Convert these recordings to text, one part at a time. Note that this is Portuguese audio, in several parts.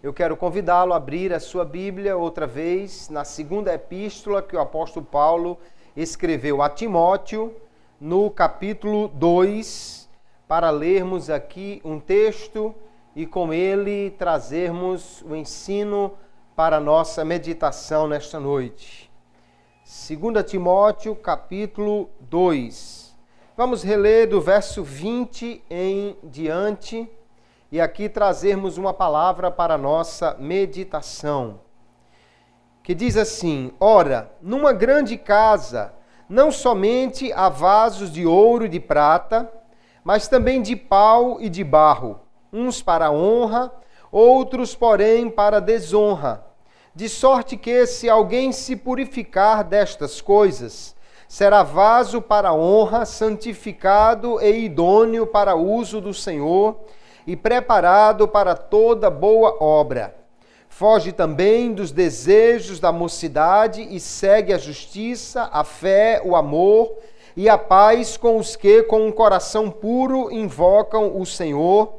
Eu quero convidá-lo a abrir a sua Bíblia outra vez na segunda epístola que o apóstolo Paulo escreveu a Timóteo, no capítulo 2, para lermos aqui um texto e com ele trazermos o ensino para a nossa meditação nesta noite. 2 Timóteo, capítulo 2. Vamos reler do verso 20 em diante. E aqui trazermos uma palavra para a nossa meditação, que diz assim: Ora, numa grande casa, não somente há vasos de ouro e de prata, mas também de pau e de barro, uns para honra, outros, porém, para desonra. De sorte que, se alguém se purificar destas coisas, será vaso para honra, santificado e idôneo para uso do Senhor, e preparado para toda boa obra. Foge também dos desejos da mocidade e segue a justiça, a fé, o amor e a paz com os que, com um coração puro, invocam o Senhor,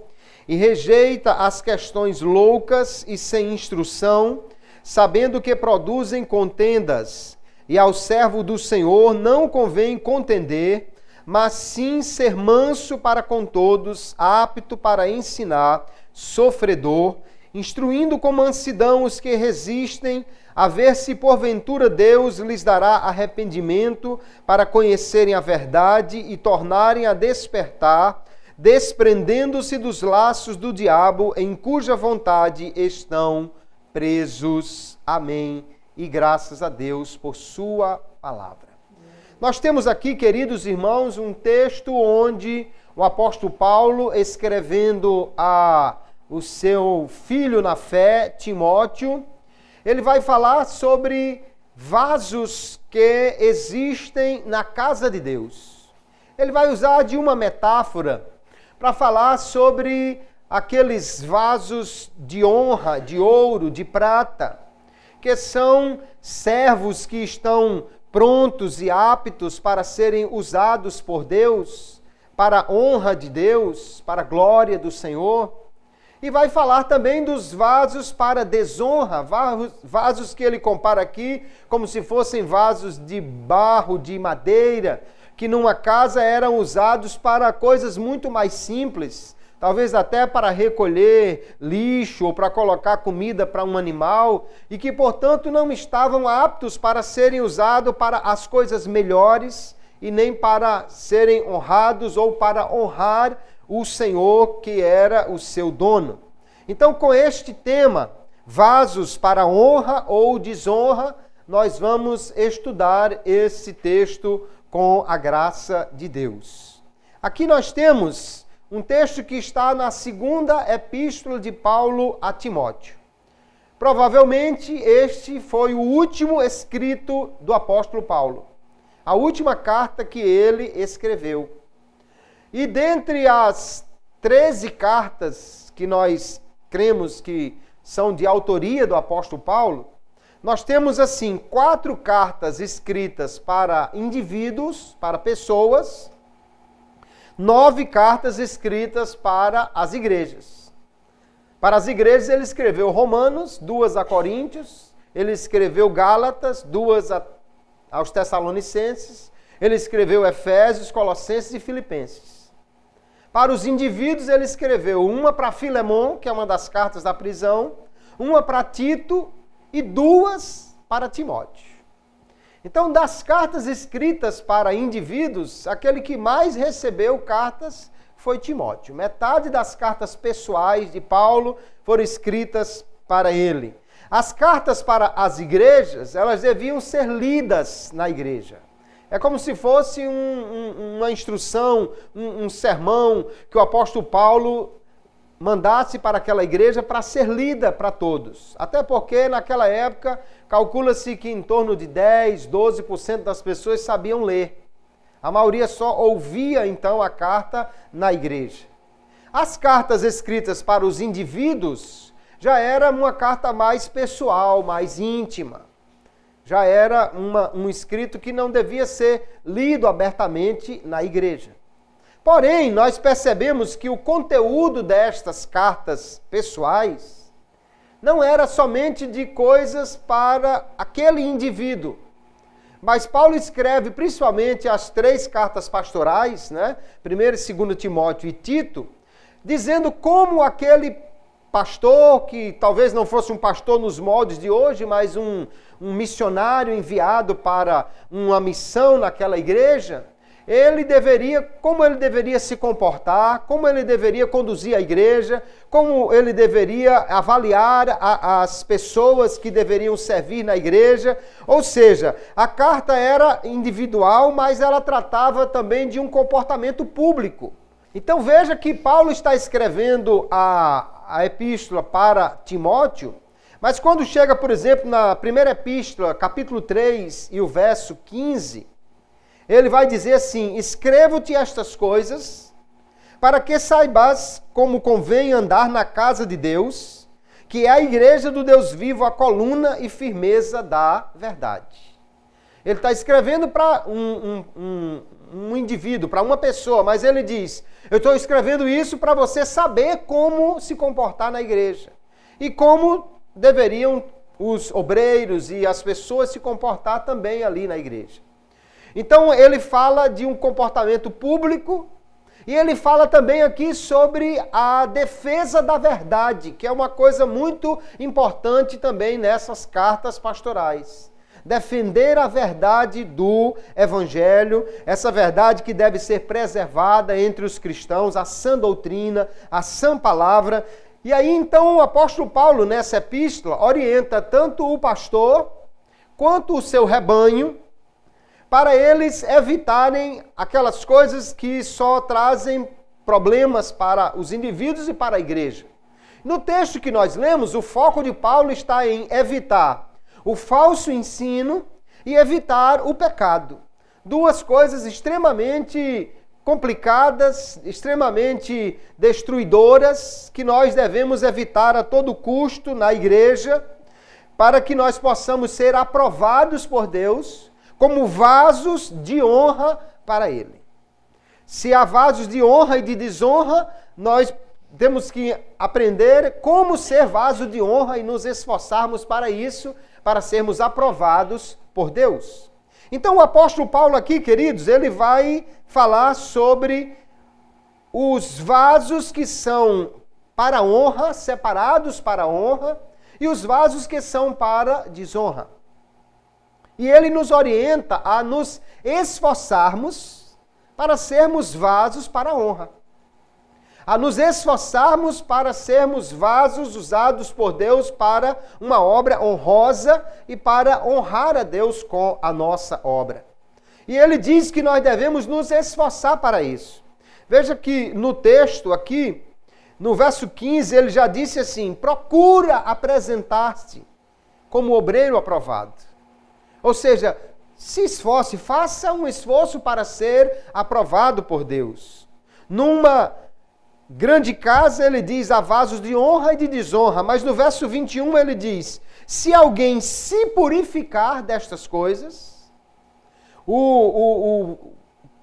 e rejeita as questões loucas e sem instrução, sabendo que produzem contendas, e ao servo do Senhor não convém contender, mas sim ser manso para com todos, apto para ensinar, sofredor, instruindo com mansidão os que resistem, a ver se porventura Deus lhes dará arrependimento para conhecerem a verdade e tornarem a despertar, desprendendo-se dos laços do diabo, em cuja vontade estão presos. Amém. E graças a Deus por sua palavra. Nós temos aqui, queridos irmãos, um texto onde o apóstolo Paulo, escrevendo o seu filho na fé, Timóteo, ele vai falar sobre vasos que existem na casa de Deus. Ele vai usar de uma metáfora para falar sobre aqueles vasos de honra, de ouro, de prata, que são servos que estão prontos e aptos para serem usados por Deus, para a honra de Deus, para a glória do Senhor. E vai falar também dos vasos para desonra, vasos que ele compara aqui como se fossem vasos de barro, de madeira, que numa casa eram usados para coisas muito mais simples, talvez até para recolher lixo ou para colocar comida para um animal, e que, portanto, não estavam aptos para serem usados para as coisas melhores e nem para serem honrados ou para honrar o Senhor, que era o seu dono. Então, com este tema, vasos para honra ou desonra, nós vamos estudar esse texto com a graça de Deus. Aqui nós temos um texto que está na segunda epístola de Paulo a Timóteo. Provavelmente este foi o último escrito do apóstolo Paulo, a última carta que ele escreveu. E dentre as 13 cartas que nós cremos que são de autoria do apóstolo Paulo, nós temos assim 4 cartas escritas para indivíduos, para pessoas, 9 cartas escritas para as igrejas. Para as igrejas ele escreveu Romanos, 2 a Coríntios, ele escreveu Gálatas, 2 aos Tessalonicenses, ele escreveu Efésios, Colossenses e Filipenses. Para os indivíduos ele escreveu uma para Filemon, que é uma das cartas da prisão, uma para Tito e 2 para Timóteo. Então, das cartas escritas para indivíduos, aquele que mais recebeu cartas foi Timóteo. Metade das cartas pessoais de Paulo foram escritas para ele. As cartas para as igrejas, elas deviam ser lidas na igreja. É como se fosse uma instrução, um sermão que o apóstolo Paulo mandasse para aquela igreja para ser lida para todos. Até porque naquela época calcula-se que em torno de 10, 12% das pessoas sabiam ler. A maioria só ouvia então a carta na igreja. As cartas escritas para os indivíduos já era uma carta mais pessoal, mais íntima. já era um escrito que não devia ser lido abertamente na igreja. Porém, nós percebemos que o conteúdo destas cartas pessoais não era somente de coisas para aquele indivíduo. Mas Paulo escreve principalmente as 3 cartas pastorais, né? 1ª e 2ª Timóteo e Tito, dizendo como aquele pastor, que talvez não fosse um pastor nos moldes de hoje, mas um missionário enviado para uma missão naquela igreja, como ele deveria se comportar, como ele deveria conduzir a igreja, como ele deveria avaliar as pessoas que deveriam servir na igreja. Ou seja, a carta era individual, mas ela tratava também de um comportamento público. Então veja que Paulo está escrevendo a epístola para Timóteo, mas quando chega, por exemplo, na 1ª epístola, capítulo 3 e o verso 15, ele vai dizer assim: escrevo-te estas coisas, para que saibas como convém andar na casa de Deus, que é a igreja do Deus vivo, a coluna e firmeza da verdade. Ele está escrevendo para um indivíduo, para uma pessoa, mas ele diz: eu estou escrevendo isso para você saber como se comportar na igreja. E como deveriam os obreiros e as pessoas se comportar também ali na igreja. Então ele fala de um comportamento público e ele fala também aqui sobre a defesa da verdade, que é uma coisa muito importante também nessas cartas pastorais. Defender a verdade do Evangelho, essa verdade que deve ser preservada entre os cristãos, a sã doutrina, a sã palavra. E aí então o apóstolo Paulo nessa epístola orienta tanto o pastor quanto o seu rebanho, para eles evitarem aquelas coisas que só trazem problemas para os indivíduos e para a igreja. No texto que nós lemos, o foco de Paulo está em evitar o falso ensino e evitar o pecado. 2 coisas extremamente complicadas, extremamente destruidoras, que nós devemos evitar a todo custo na igreja, para que nós possamos ser aprovados por Deus como vasos de honra para Ele. Se há vasos de honra e de desonra, nós temos que aprender como ser vaso de honra e nos esforçarmos para isso, para sermos aprovados por Deus. Então o apóstolo Paulo aqui, queridos, ele vai falar sobre os vasos que são para honra, separados para honra, e os vasos que são para desonra. E ele nos orienta a nos esforçarmos para sermos vasos para a honra. A nos esforçarmos para sermos vasos usados por Deus para uma obra honrosa e para honrar a Deus com a nossa obra. E ele diz que nós devemos nos esforçar para isso. Veja que no texto aqui, no verso 15, ele já disse assim: procura apresentar-te como obreiro aprovado. Ou seja, se esforce, faça um esforço para ser aprovado por Deus. Numa grande casa, ele diz, há vasos de honra e de desonra, mas no verso 21 ele diz: se alguém se purificar destas coisas, o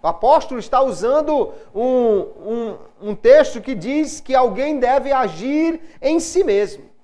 apóstolo está usando um texto que diz que alguém deve agir em si mesmo.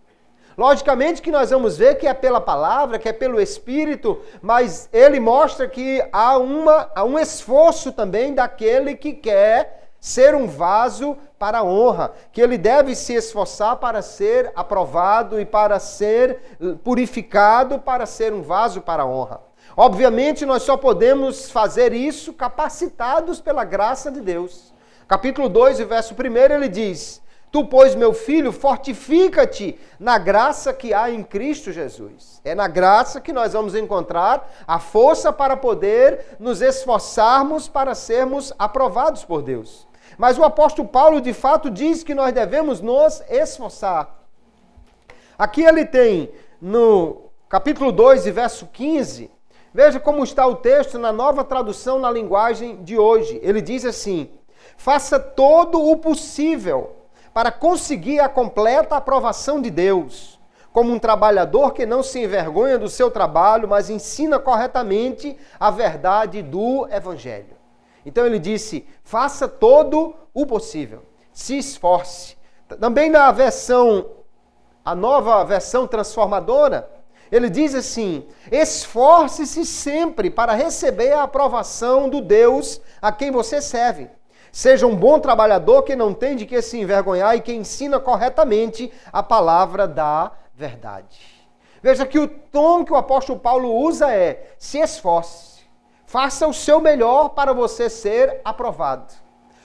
Logicamente que nós vamos ver que é pela palavra, que é pelo Espírito, mas ele mostra que há um esforço também daquele que quer ser um vaso para a honra, que ele deve se esforçar para ser aprovado e para ser purificado, para ser um vaso para a honra. Obviamente nós só podemos fazer isso capacitados pela graça de Deus. Capítulo 2, verso 1, ele diz: tu, pois, meu filho, fortifica-te na graça que há em Cristo Jesus. É na graça que nós vamos encontrar a força para poder nos esforçarmos para sermos aprovados por Deus. Mas o apóstolo Paulo, de fato, diz que nós devemos nos esforçar. Aqui ele tem, no capítulo 2, verso 15, veja como está o texto na nova tradução na linguagem de hoje. Ele diz assim: faça todo o possível para conseguir a completa aprovação de Deus, como um trabalhador que não se envergonha do seu trabalho, mas ensina corretamente a verdade do Evangelho. Então ele disse, faça todo o possível, se esforce. Também na a nova versão transformadora, ele diz assim, esforce-se sempre para receber a aprovação do Deus a quem você serve. Seja um bom trabalhador que não tem de que se envergonhar e que ensina corretamente a palavra da verdade. Veja que o tom que o apóstolo Paulo usa é, se esforce, faça o seu melhor para você ser aprovado.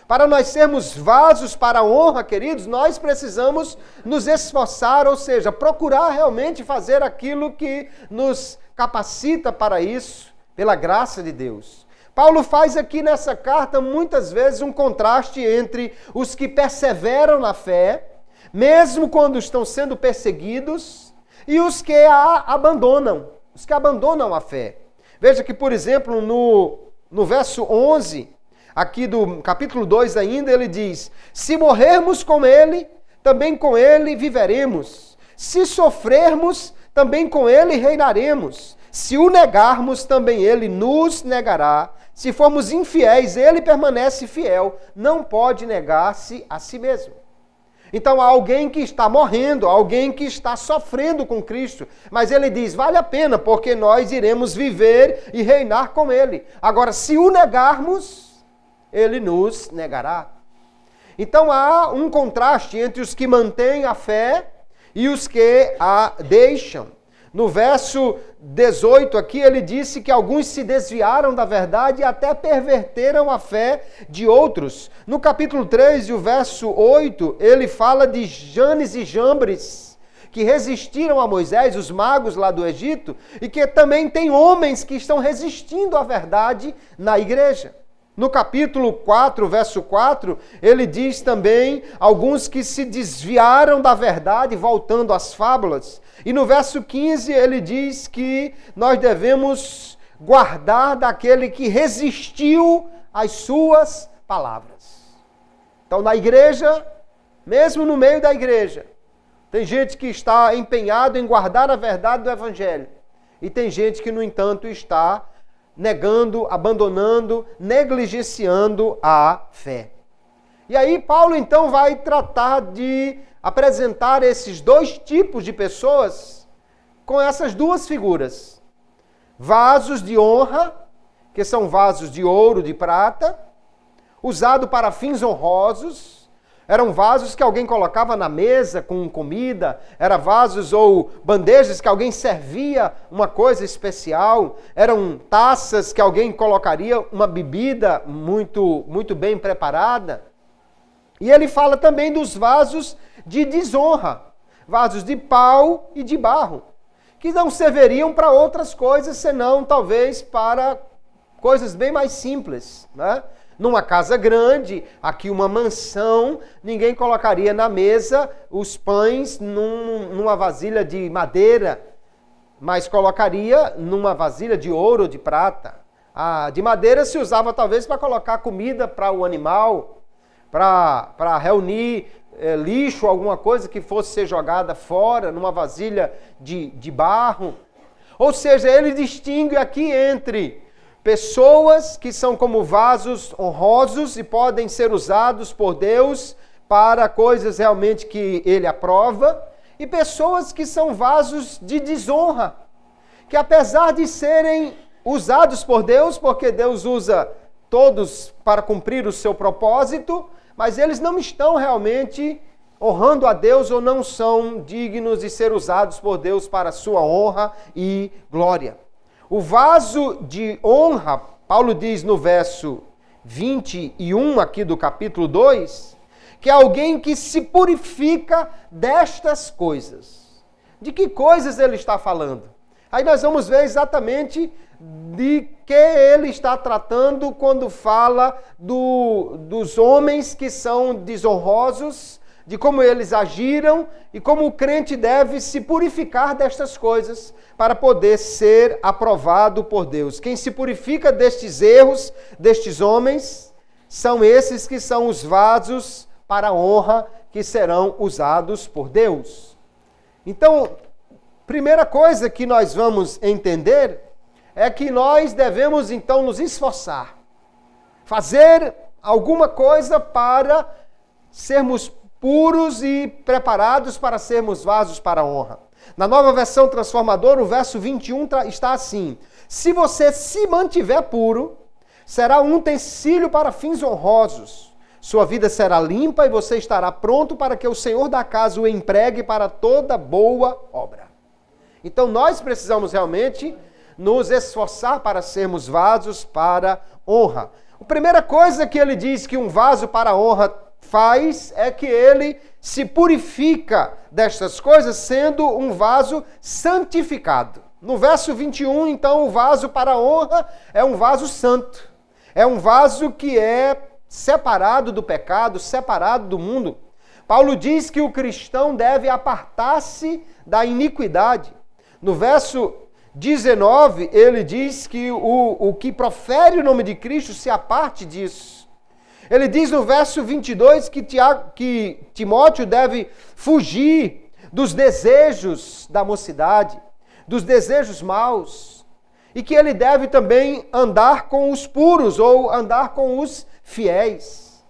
Para nós sermos vasos para a honra, queridos, nós precisamos nos esforçar, ou seja, procurar realmente fazer aquilo que nos capacita para isso, pela graça de Deus. Paulo faz aqui nessa carta muitas vezes um contraste entre os que perseveram na fé, mesmo quando estão sendo perseguidos, e os que a abandonam, os que abandonam a fé. Veja que, por exemplo, no verso 11, aqui do capítulo 2 ainda, ele diz, se morrermos com ele, também com ele viveremos. Se sofrermos, também com ele reinaremos. Se o negarmos, também ele nos negará. Se formos infiéis, ele permanece fiel. Não pode negar-se a si mesmo. Então há alguém que está morrendo, alguém que está sofrendo com Cristo. Mas ele diz, vale a pena, porque nós iremos viver e reinar com ele. Agora, se o negarmos, ele nos negará. Então há um contraste entre os que mantêm a fé e os que a deixam. No verso 18 aqui, ele disse que alguns se desviaram da verdade e até perverteram a fé de outros. No capítulo 3 e o verso 8, ele fala de Janes e Jambres, que resistiram a Moisés, os magos lá do Egito, e que também tem homens que estão resistindo à verdade na igreja. No capítulo 4, verso 4, ele diz também alguns que se desviaram da verdade, voltando às fábulas. E no verso 15, ele diz que nós devemos guardar daquele que resistiu às suas palavras. Então, na igreja, mesmo no meio da igreja, tem gente que está empenhado em guardar a verdade do Evangelho. E tem gente que, no entanto, está negando, abandonando, negligenciando a fé. E aí Paulo então vai tratar de apresentar esses dois tipos de pessoas com essas duas figuras. Vasos de honra, que são vasos de ouro, de prata, usado para fins honrosos. Eram vasos que alguém colocava na mesa com comida, eram vasos ou bandejas que alguém servia uma coisa especial, eram taças que alguém colocaria uma bebida muito bem preparada. E ele fala também dos vasos de desonra, vasos de pau e de barro, que não serviriam para outras coisas, senão talvez para coisas bem mais simples, né? Numa casa grande, aqui uma mansão, ninguém colocaria na mesa os pães numa vasilha de madeira, mas colocaria numa vasilha de ouro ou de prata. A de madeira se usava talvez para colocar comida para o animal, para reunir lixo, alguma coisa que fosse ser jogada fora, numa vasilha de barro. Ou seja, ele distingue aqui entre pessoas que são como vasos honrosos e podem ser usados por Deus para coisas realmente que Ele aprova, e pessoas que são vasos de desonra, que apesar de serem usados por Deus, porque Deus usa todos para cumprir o seu propósito, mas eles não estão realmente honrando a Deus ou não são dignos de ser usados por Deus para a sua honra e glória. O vaso de honra, Paulo diz no verso 21 aqui do capítulo 2, que é alguém que se purifica destas coisas. De que coisas ele está falando? Aí nós vamos ver exatamente de que ele está tratando quando fala dos homens que são desonrosos, de como eles agiram e como o crente deve se purificar destas coisas para poder ser aprovado por Deus. Quem se purifica destes erros, destes homens, são esses que são os vasos para a honra que serão usados por Deus. Então, Primeira coisa que nós vamos entender é que nós devemos então nos esforçar, fazer alguma coisa para sermos puros e preparados para sermos vasos para a honra. Na Nova Versão Transformadora, o verso 21 está assim: se você se mantiver puro, será um utensílio para fins honrosos. Sua vida será limpa e você estará pronto para que o Senhor da casa o empregue para toda boa obra. Então nós precisamos realmente nos esforçar para sermos vasos para honra. A primeira coisa que ele diz que um vaso para honra faz é que ele se purifica destas coisas, sendo um vaso santificado. No verso 21, então, o vaso para honra é um vaso santo. É um vaso que é separado do pecado, separado do mundo. Paulo diz que o cristão deve apartar-se da iniquidade. No verso 19, ele diz que o que profere o nome de Cristo se aparte disso. Ele diz no verso 22 que Timóteo deve fugir dos desejos da mocidade, dos desejos maus, e que ele deve também andar com os puros ou andar com os fiéis.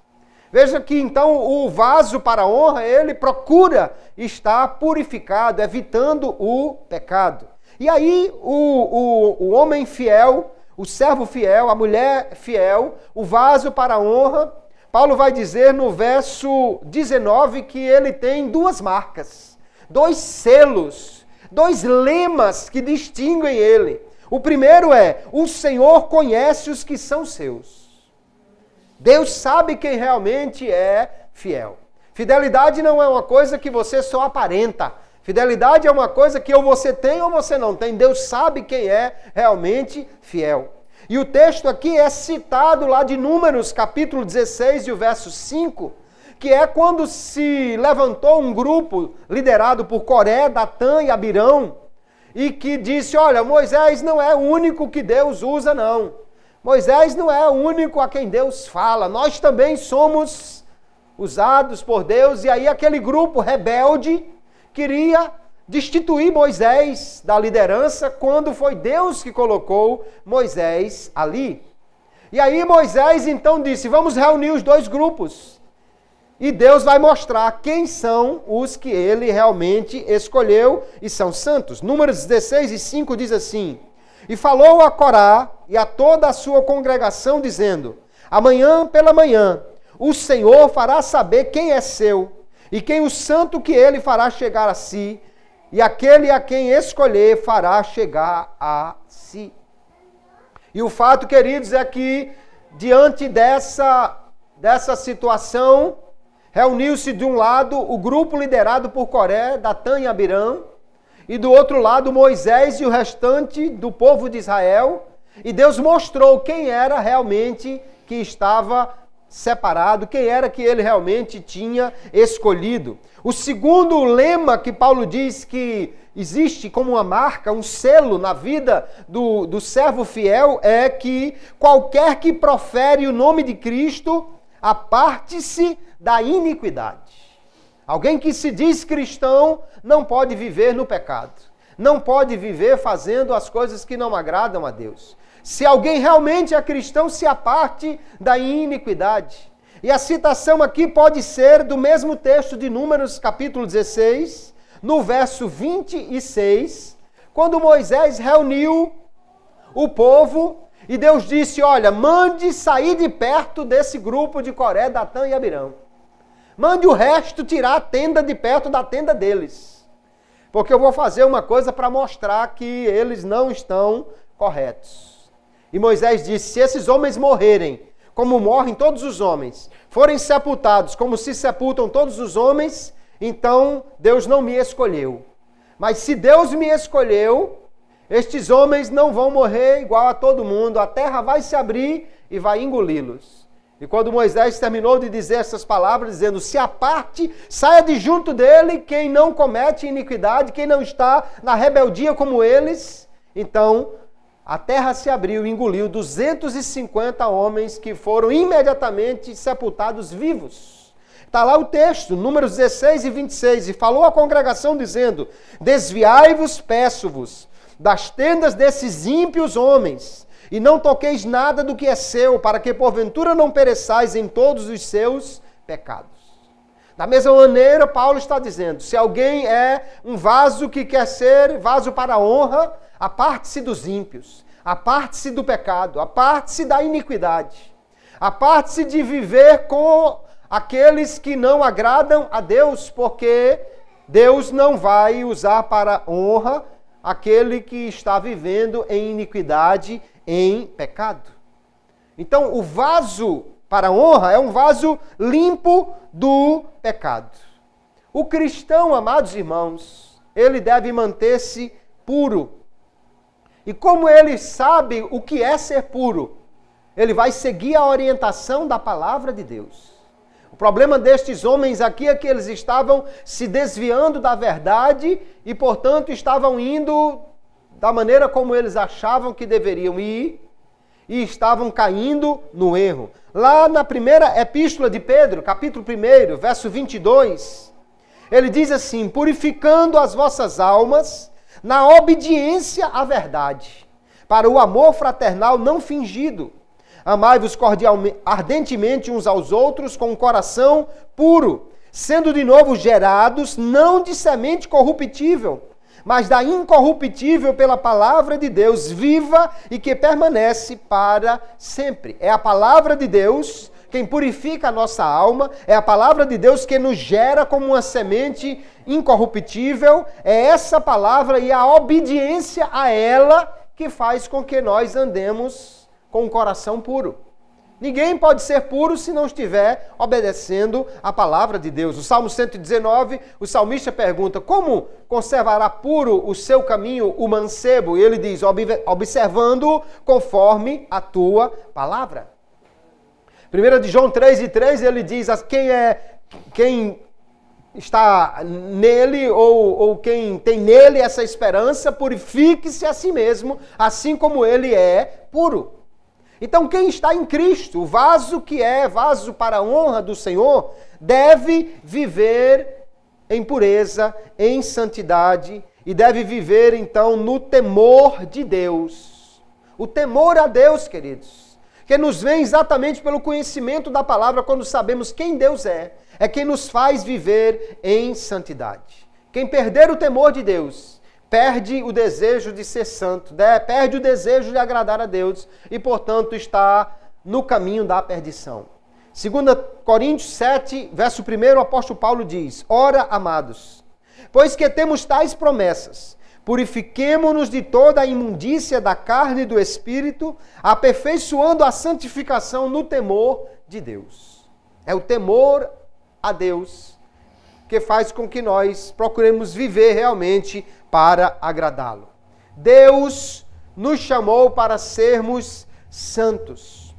Veja que então o vaso para a honra, ele procura estar purificado, evitando o pecado. E aí o homem fiel, o servo fiel, a mulher fiel, o vaso para a honra, Paulo vai dizer no verso 19 que ele tem duas marcas, dois selos, dois lemas que distinguem ele. O primeiro é: o Senhor conhece os que são seus. Deus sabe quem realmente é fiel. Fidelidade não é uma coisa que você só aparenta. Fidelidade é uma coisa que ou você tem ou você não tem. Deus sabe quem é realmente fiel. E o texto aqui é citado lá de Números, capítulo 16 e o verso 5, que é quando se levantou um grupo liderado por Coré, Datã e Abirão, e que disse: olha, Moisés não é o único que Deus usa, não. Moisés não é o único a quem Deus fala. Nós também somos usados por Deus. E aí aquele grupo rebelde queria destituir Moisés da liderança quando foi Deus que colocou Moisés ali. E aí Moisés então disse: vamos reunir os dois grupos. E Deus vai mostrar quem são os que ele realmente escolheu e são santos. Números 16 e 5 diz assim: e falou a Corá e a toda a sua congregação, dizendo: amanhã pela manhã o Senhor fará saber quem é seu, e quem o santo que ele fará chegar a si, e aquele a quem escolher fará chegar a si. E o fato, queridos, é que diante dessa situação, reuniu-se de um lado o grupo liderado por Coré, Datã e Abirão, e do outro lado Moisés e o restante do povo de Israel, e Deus mostrou quem era realmente que estava separado, quem era que ele realmente tinha escolhido. O segundo lema que Paulo diz que existe como uma marca, um selo na vida do servo fiel é que qualquer que profere o nome de Cristo, aparte-se da iniquidade. Alguém que se diz cristão não pode viver no pecado. Não pode viver fazendo as coisas que não agradam a Deus. Se alguém realmente é cristão, se aparte da iniquidade. E a citação aqui pode ser do mesmo texto de Números, capítulo 16, no verso 26, quando Moisés reuniu o povo e Deus disse: olha, mande sair de perto desse grupo de Coré, Datã e Abirão. Mande o resto tirar a tenda de perto da tenda deles. Porque eu vou fazer uma coisa para mostrar que eles não estão corretos. E Moisés disse: se esses homens morrerem, como morrem todos os homens, forem sepultados como se sepultam todos os homens, então Deus não me escolheu. Mas se Deus me escolheu, estes homens não vão morrer igual a todo mundo. A terra vai se abrir e vai engoli-los. E quando Moisés terminou de dizer essas palavras, dizendo: se aparte, saia de junto dele quem não comete iniquidade, quem não está na rebeldia como eles, então a terra se abriu e engoliu 250 homens que foram imediatamente sepultados vivos. Está lá o texto, Números 16 e 26. E falou à congregação dizendo: desviai-vos, peço-vos, das tendas desses ímpios homens, e não toqueis nada do que é seu, para que porventura não pereçais em todos os seus pecados. Da mesma maneira, Paulo está dizendo, se alguém é um vaso que quer ser vaso para a honra, aparte-se dos ímpios, aparte-se do pecado, aparte-se da iniquidade, aparte-se de viver com aqueles que não agradam a Deus, porque Deus não vai usar para honra aquele que está vivendo em iniquidade, em pecado. Então, o vaso para honra é um vaso limpo do pecado. O cristão, amados irmãos, ele deve manter-se puro. E como ele sabe o que é ser puro, ele vai seguir a orientação da palavra de Deus. O problema destes homens aqui é que eles estavam se desviando da verdade e, portanto, estavam indo da maneira como eles achavam que deveriam ir e estavam caindo no erro. Lá na primeira epístola de Pedro, capítulo 1, verso 22, ele diz assim: purificando as vossas almas na obediência à verdade, para o amor fraternal não fingido. Amai-vos ardentemente uns aos outros com um coração puro, sendo de novo gerados, não de semente corruptível, mas da incorruptível pela palavra de Deus, viva e que permanece para sempre. É a palavra de Deus quem purifica a nossa alma, é a palavra de Deus que nos gera como uma semente incorruptível, é essa palavra e a obediência a ela que faz com que nós andemos com um coração puro. Ninguém pode ser puro se não estiver obedecendo a palavra de Deus. O Salmo 119, o salmista pergunta: como conservará puro o seu caminho o mancebo? E ele diz: observando conforme a tua palavra. 1 de João 3:3, ele diz: quem está nele ou quem tem nele essa esperança, purifique-se a si mesmo, assim como ele é puro. Então, quem está em Cristo, o vaso que é vaso para a honra do Senhor, deve viver em pureza, em santidade, e deve viver, então, no temor de Deus. O temor a Deus, queridos, que nos vem exatamente pelo conhecimento da palavra, quando sabemos quem Deus é quem nos faz viver em santidade. Quem perder o temor de Deus, perde o desejo de ser santo, perde o desejo de agradar a Deus e, portanto, está no caminho da perdição. 2 Coríntios 7, verso 1, o apóstolo Paulo diz: ora, amados, pois que temos tais promessas, purifiquemo-nos de toda a imundícia da carne e do espírito, aperfeiçoando a santificação no temor de Deus. É o temor a Deus que faz com que nós procuremos viver realmente para agradá-lo. Deus nos chamou para sermos santos,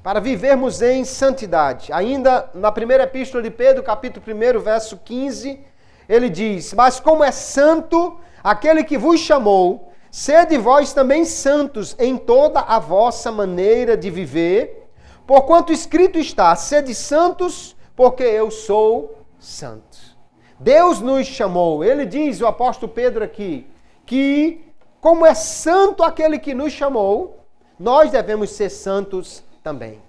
para vivermos em santidade. Ainda na primeira epístola de Pedro, capítulo 1, verso 15, ele diz: mas como é santo aquele que vos chamou, sede vós também santos em toda a vossa maneira de viver, porquanto escrito está: sede santos, porque eu sou santo. Deus nos chamou, ele diz, o apóstolo Pedro aqui, que como é santo aquele que nos chamou, nós devemos ser santos também.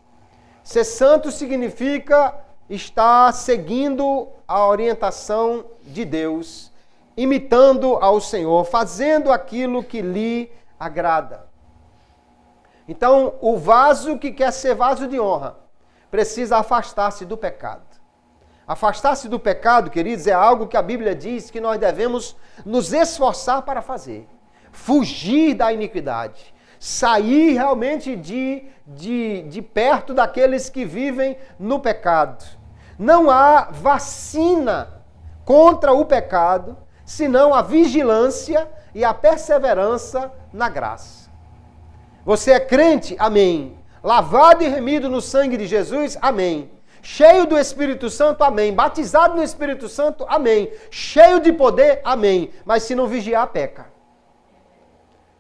Ser santo significa estar seguindo a orientação de Deus, imitando ao Senhor, fazendo aquilo que lhe agrada. Então, o vaso que quer ser vaso de honra precisa afastar-se do pecado. Afastar-se do pecado, queridos, é algo que a Bíblia diz que nós devemos nos esforçar para fazer. Fugir da iniquidade. Sair realmente de perto daqueles que vivem no pecado. Não há vacina contra o pecado, senão a vigilância e a perseverança na graça. Você é crente? Amém. Lavado e remido no sangue de Jesus? Amém. Cheio do Espírito Santo? Amém. Batizado no Espírito Santo? Amém. Cheio de poder? Amém. Mas se não vigiar, peca.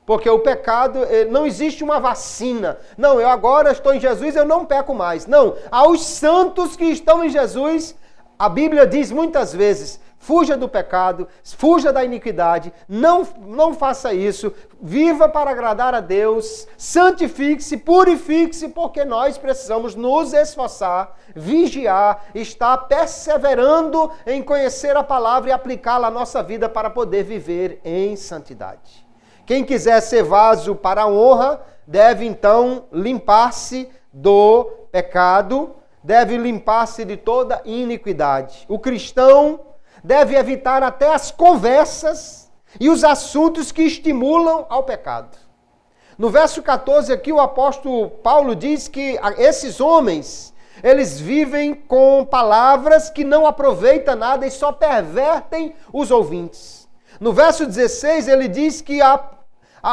Porque o pecado, não existe uma vacina. Não, eu agora estou em Jesus, eu não peco mais. Não, aos santos que estão em Jesus, a Bíblia diz muitas vezes, fuja do pecado, fuja da iniquidade, não faça isso, viva para agradar a Deus, santifique-se, purifique-se, porque nós precisamos nos esforçar, vigiar, estar perseverando em conhecer a palavra e aplicá-la à nossa vida para poder viver em santidade. Quem quiser ser vaso para a honra, deve então limpar-se do pecado, deve limpar-se de toda iniquidade. O cristão deve evitar até as conversas e os assuntos que estimulam ao pecado. No verso 14 aqui, o apóstolo Paulo diz que esses homens, eles vivem com palavras que não aproveitam nada e só pervertem os ouvintes. No verso 16, ele diz que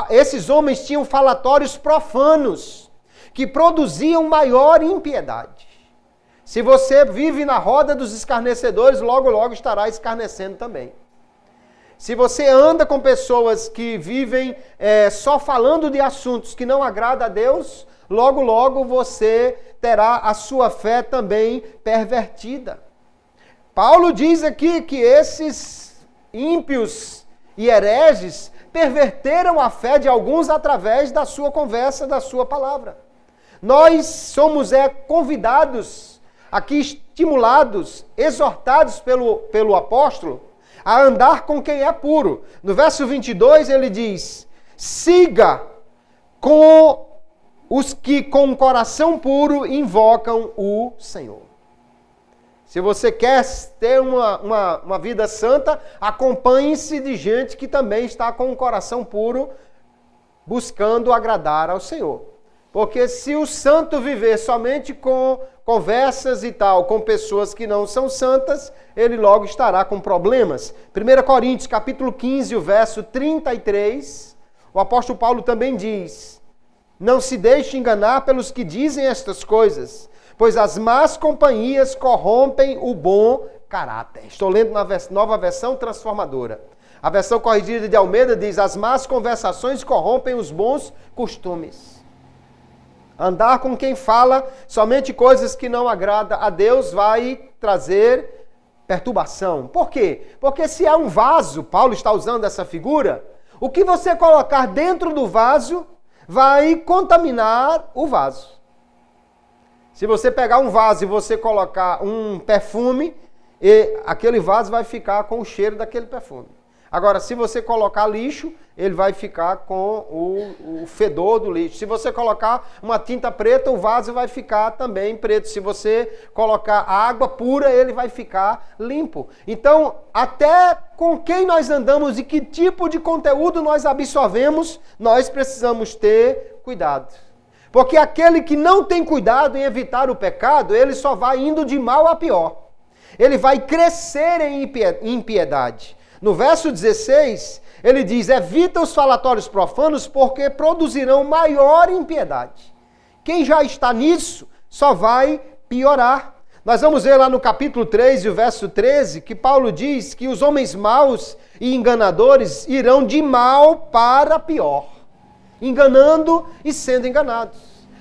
esses homens tinham falatórios profanos, que produziam maior impiedade. Se você vive na roda dos escarnecedores, logo, logo estará escarnecendo também. Se você anda com pessoas que vivem só falando de assuntos que não agradam a Deus, logo, logo você terá a sua fé também pervertida. Paulo diz aqui que esses ímpios e hereges perverteram a fé de alguns através da sua conversa, da sua palavra. Nós somos convidados, aqui estimulados, exortados pelo apóstolo, a andar com quem é puro. No verso 22 ele diz, siga com os que com o coração puro invocam o Senhor. Se você quer ter uma vida santa, acompanhe-se de gente que também está com o coração puro, buscando agradar ao Senhor. Porque se o santo viver somente com conversas e tal, com pessoas que não são santas, ele logo estará com problemas. 1 Coríntios, capítulo 15, o verso 33, o apóstolo Paulo também diz, não se deixe enganar pelos que dizem estas coisas, pois as más companhias corrompem o bom caráter. Estou lendo na nova versão transformadora. A versão corrigida de Almeida diz, as más conversações corrompem os bons costumes. Andar com quem fala somente coisas que não agradam a Deus vai trazer perturbação. Por quê? Porque se é um vaso, Paulo está usando essa figura, o que você colocar dentro do vaso vai contaminar o vaso. Se você pegar um vaso e você colocar um perfume, aquele vaso vai ficar com o cheiro daquele perfume. Agora, se você colocar lixo, ele vai ficar com o fedor do lixo. Se você colocar uma tinta preta, o vaso vai ficar também preto. Se você colocar água pura, ele vai ficar limpo. Então, até com quem nós andamos e que tipo de conteúdo nós absorvemos, nós precisamos ter cuidado. Porque aquele que não tem cuidado em evitar o pecado, ele só vai indo de mal a pior. Ele vai crescer em impiedade. No verso 16, ele diz, evita os falatórios profanos porque produzirão maior impiedade. Quem já está nisso só vai piorar. Nós vamos ver lá no capítulo 3 e o verso 13, que Paulo diz que os homens maus e enganadores irão de mal para pior, enganando e sendo enganados.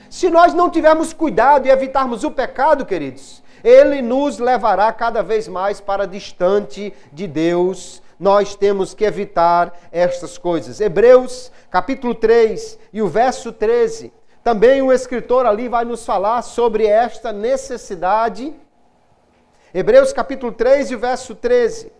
Se nós não tivermos cuidado e evitarmos o pecado, queridos, ele nos levará cada vez mais para distante de Deus. Nós temos que evitar estas coisas. Hebreus, capítulo 3 e o verso 13. Também o escritor ali vai nos falar sobre esta necessidade. Hebreus, capítulo 3 e o verso 13.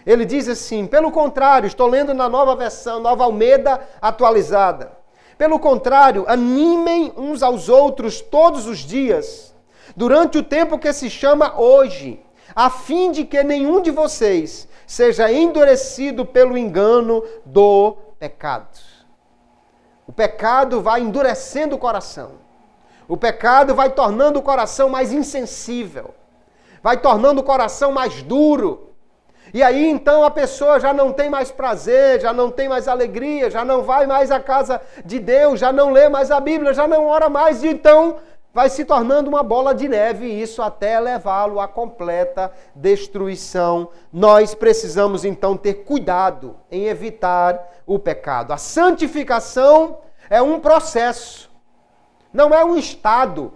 Ele diz assim, pelo contrário, estou lendo na nova versão, Nova Almeida atualizada. Pelo contrário, animem uns aos outros todos os dias, durante o tempo que se chama hoje, a fim de que nenhum de vocês seja endurecido pelo engano do pecado. O pecado vai endurecendo o coração. O pecado vai tornando o coração mais insensível. Vai tornando o coração mais duro. E aí então a pessoa já não tem mais prazer, já não tem mais alegria, já não vai mais à casa de Deus, já não lê mais a Bíblia, já não ora mais. E então vai se tornando uma bola de neve e isso até levá-lo à completa destruição. Nós precisamos então ter cuidado em evitar o pecado. A santificação é um processo, não é um estado.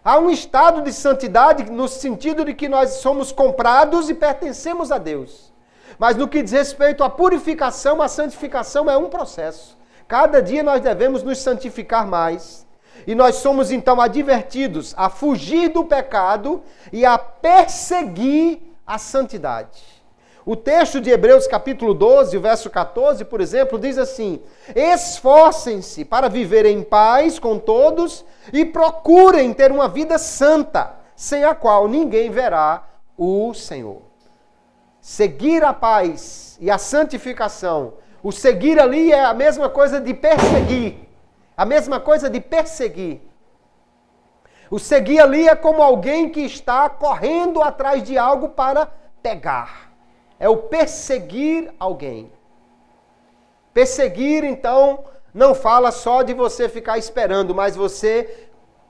Há um estado de santidade no sentido de que nós somos comprados e pertencemos a Deus. Mas no que diz respeito à purificação, a santificação é um processo. Cada dia nós devemos nos santificar mais. E nós somos então advertidos a fugir do pecado e a perseguir a santidade. O texto de Hebreus capítulo 12, o verso 14, por exemplo, diz assim: esforcem-se para viver em paz com todos e procurem ter uma vida santa, sem a qual ninguém verá o Senhor. Seguir a paz e a santificação. O seguir ali é a mesma coisa de perseguir. A mesma coisa de perseguir. O seguir ali é como alguém que está correndo atrás de algo para pegar. É o perseguir alguém. Perseguir, então, não fala só de você ficar esperando, mas você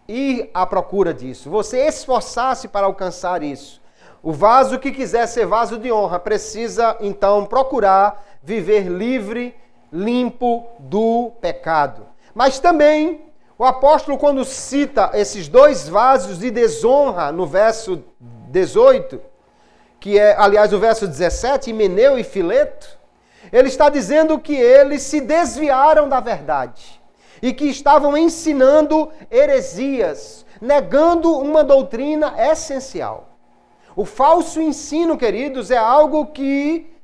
ir à procura disso. Você esforçar-se para alcançar isso. O vaso que quiser ser vaso de honra precisa, então, procurar viver livre, limpo do pecado. Mas também, o apóstolo, quando cita esses dois vasos de desonra no verso 18, que é, aliás, o verso 17, Himeneu e Fileto, ele está dizendo que eles se desviaram da verdade e que estavam ensinando heresias, negando uma doutrina essencial. O falso ensino, queridos, é algo que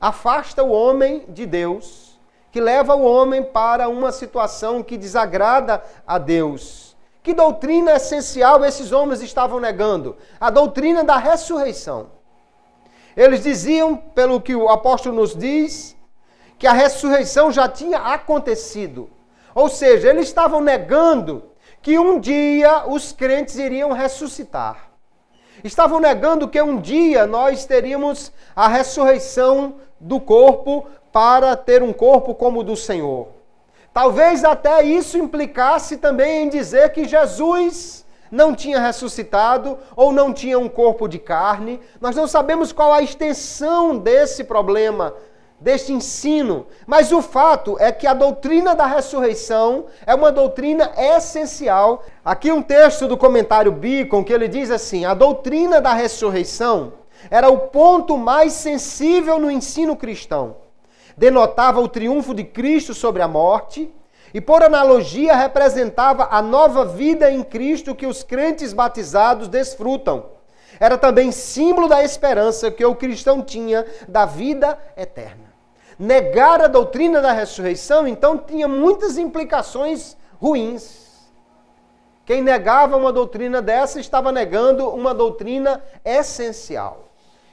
afasta o homem de Deus, que leva o homem para uma situação que desagrada a Deus. Que doutrina essencial esses homens estavam negando? A doutrina da ressurreição. Eles diziam, pelo que o apóstolo nos diz, que a ressurreição já tinha acontecido. Ou seja, eles estavam negando que um dia os crentes iriam ressuscitar. Estavam negando que um dia nós teríamos a ressurreição do corpo para ter um corpo como o do Senhor. Talvez até isso implicasse também em dizer que Jesus não tinha ressuscitado ou não tinha um corpo de carne. Nós não sabemos qual a extensão desse problema, deste ensino, mas o fato é que a doutrina da ressurreição é uma doutrina essencial. Aqui um texto do comentário Beacon que ele diz assim: a doutrina da ressurreição era o ponto mais sensível no ensino cristão. Denotava o triunfo de Cristo sobre a morte e, por analogia, representava a nova vida em Cristo que os crentes batizados desfrutam. Era também símbolo da esperança que o cristão tinha da vida eterna. Negar a doutrina da ressurreição, então, tinha muitas implicações ruins. Quem negava uma doutrina dessa estava negando uma doutrina essencial.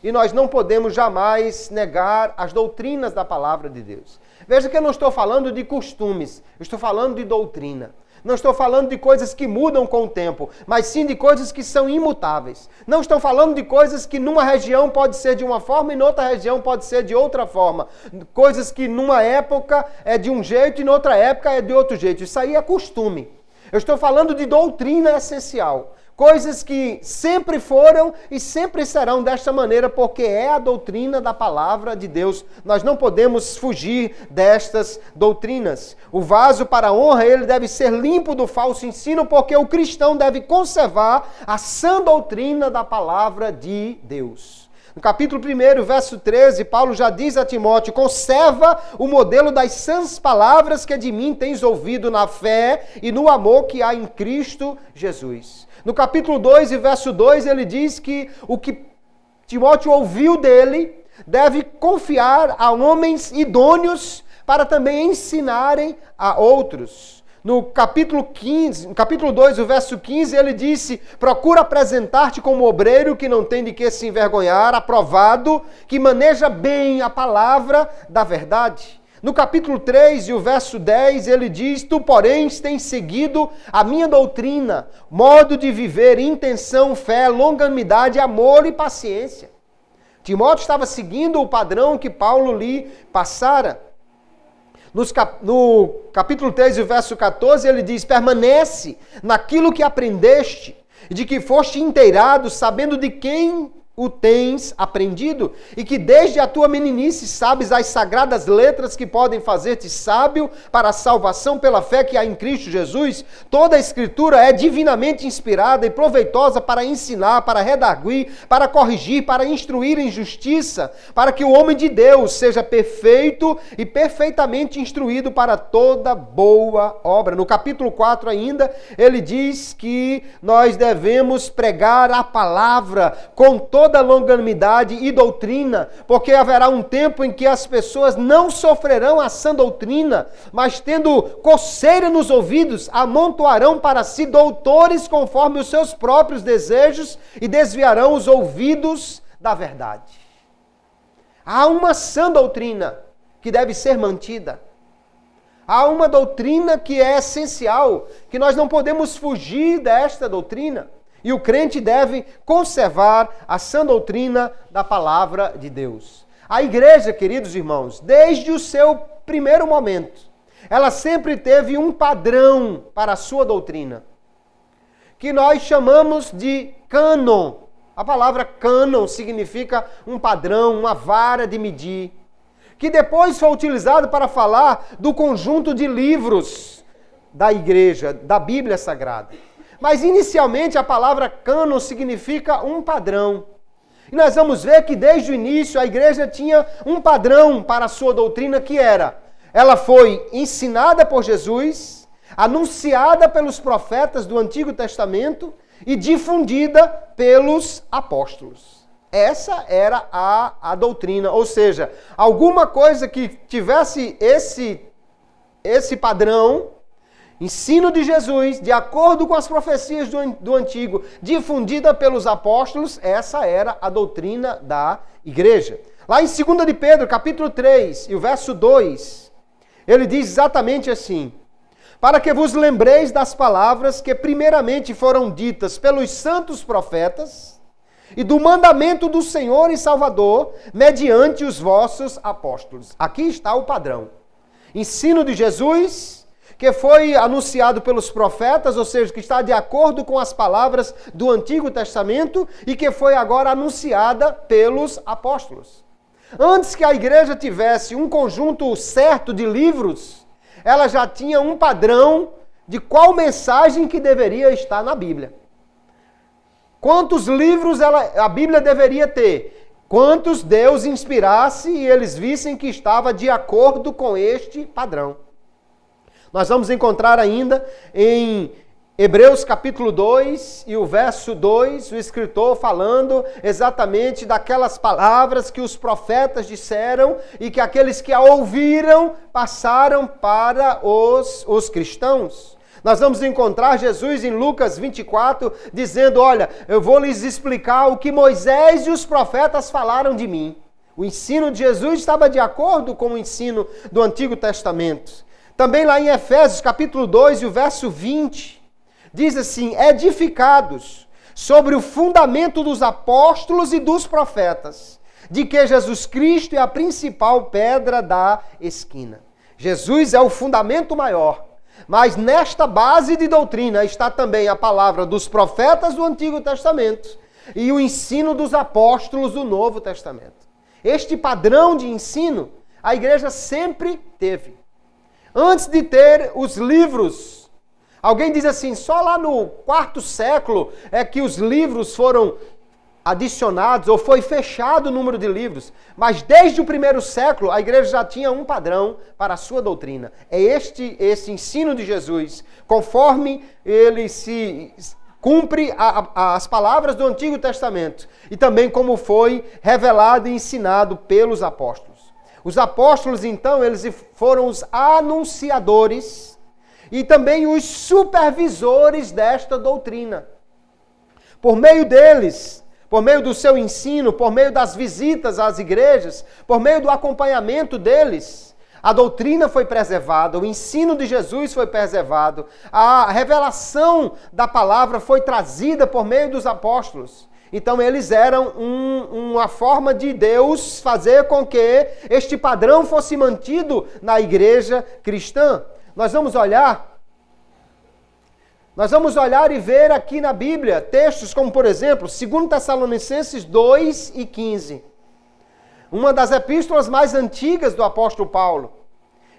E nós não podemos jamais negar as doutrinas da palavra de Deus. Veja que eu não estou falando de costumes, eu estou falando de doutrina. Não estou falando de coisas que mudam com o tempo, mas sim de coisas que são imutáveis. Não estou falando de coisas que numa região pode ser de uma forma e noutra região pode ser de outra forma. Coisas que numa época é de um jeito e noutra época é de outro jeito. Isso aí é costume. Eu estou falando de doutrina essencial. Coisas que sempre foram e sempre serão desta maneira, porque é a doutrina da palavra de Deus. Nós não podemos fugir destas doutrinas. O vaso para a honra, ele deve ser limpo do falso ensino, porque o cristão deve conservar a sã doutrina da palavra de Deus. No capítulo 1, verso 13, Paulo já diz a Timóteo: conserva o modelo das sãs palavras que de mim tens ouvido na fé e no amor que há em Cristo Jesus. No capítulo 2 e verso 2, ele diz que o que Timóteo ouviu dele deve confiar a homens idôneos para também ensinarem a outros. No capítulo 2, o verso 15, ele disse: procura apresentar-te como obreiro que não tem de que se envergonhar, aprovado, que maneja bem a palavra da verdade. No capítulo 3 e o verso 10, ele diz: tu, porém, tens seguido a minha doutrina, modo de viver, intenção, fé, longanimidade, amor e paciência. Timóteo estava seguindo o padrão que Paulo lhe passara. No capítulo 3 e o verso 14, ele diz: permanece naquilo que aprendeste, e de que foste inteirado, sabendo de quem o tens aprendido, e que desde a tua meninice sabes as sagradas letras que podem fazer-te sábio para a salvação pela fé que há em Cristo Jesus. Toda a Escritura é divinamente inspirada e proveitosa para ensinar, para redarguir, para corrigir, para instruir em justiça, para que o homem de Deus seja perfeito e perfeitamente instruído para toda boa obra. No capítulo 4 ainda, ele diz que nós devemos pregar a palavra com toda longanimidade e doutrina, porque haverá um tempo em que as pessoas não sofrerão a sã doutrina, mas tendo coceira nos ouvidos, amontoarão para si doutores conforme os seus próprios desejos e desviarão os ouvidos da verdade. Há uma sã doutrina que deve ser mantida. Há uma doutrina que é essencial, que nós não podemos fugir desta doutrina. E o crente deve conservar a sã doutrina da palavra de Deus. A igreja, queridos irmãos, desde o seu primeiro momento, ela sempre teve um padrão para a sua doutrina, que nós chamamos de cânon. A palavra cânon significa um padrão, uma vara de medir, que depois foi utilizado para falar do conjunto de livros da igreja, da Bíblia Sagrada. Mas inicialmente a palavra cânon significa um padrão. E nós vamos ver que desde o início a igreja tinha um padrão para a sua doutrina que era: ela foi ensinada por Jesus, anunciada pelos profetas do Antigo Testamento e difundida pelos apóstolos. Essa era a doutrina, ou seja, alguma coisa que tivesse esse padrão, ensino de Jesus, de acordo com as profecias do Antigo, difundida pelos apóstolos, essa era a doutrina da igreja. Lá em 2 de Pedro, capítulo 3, e o verso 2, ele diz exatamente assim: para que vos lembreis das palavras que primeiramente foram ditas pelos santos profetas e do mandamento do Senhor e Salvador, mediante os vossos apóstolos. Aqui está o padrão. Ensino de Jesus, que foi anunciado pelos profetas, ou seja, que está de acordo com as palavras do Antigo Testamento e que foi agora anunciada pelos apóstolos. Antes que a igreja tivesse um conjunto certo de livros, ela já tinha um padrão de qual mensagem que deveria estar na Bíblia. Quantos livros a Bíblia deveria ter? Quantos Deus inspirasse e eles vissem que estava de acordo com este padrão. Nós vamos encontrar ainda em Hebreus capítulo 2 e o verso 2, o escritor falando exatamente daquelas palavras que os profetas disseram e que aqueles que a ouviram passaram para os cristãos. Nós vamos encontrar Jesus em Lucas 24 dizendo: olha, eu vou lhes explicar o que Moisés e os profetas falaram de mim. O ensino de Jesus estava de acordo com o ensino do Antigo Testamento. Também lá em Efésios, capítulo 2, e o verso 20, diz assim: edificados sobre o fundamento dos apóstolos e dos profetas, de que Jesus Cristo é a principal pedra da esquina. Jesus é o fundamento maior, mas nesta base de doutrina está também a palavra dos profetas do Antigo Testamento e o ensino dos apóstolos do Novo Testamento. Este padrão de ensino a igreja sempre teve. Antes de ter os livros, alguém diz assim, só lá no 4º século é que os livros foram adicionados ou foi fechado o número de livros. Mas desde o 1º século a igreja já tinha um padrão para a sua doutrina. É esse ensino de Jesus, conforme ele se cumpre as palavras do Antigo Testamento e também como foi revelado e ensinado pelos apóstolos. Os apóstolos, então, eles foram os anunciadores e também os supervisores desta doutrina. Por meio deles, por meio do seu ensino, por meio das visitas às igrejas, por meio do acompanhamento deles, a doutrina foi preservada, o ensino de Jesus foi preservado, a revelação da palavra foi trazida por meio dos apóstolos. Então eles eram uma forma de Deus fazer com que este padrão fosse mantido na igreja cristã. Nós vamos olhar Nós vamos olhar e ver aqui na Bíblia textos como, por exemplo, 2 Tessalonicenses 2 e 15. Uma das epístolas mais antigas do apóstolo Paulo.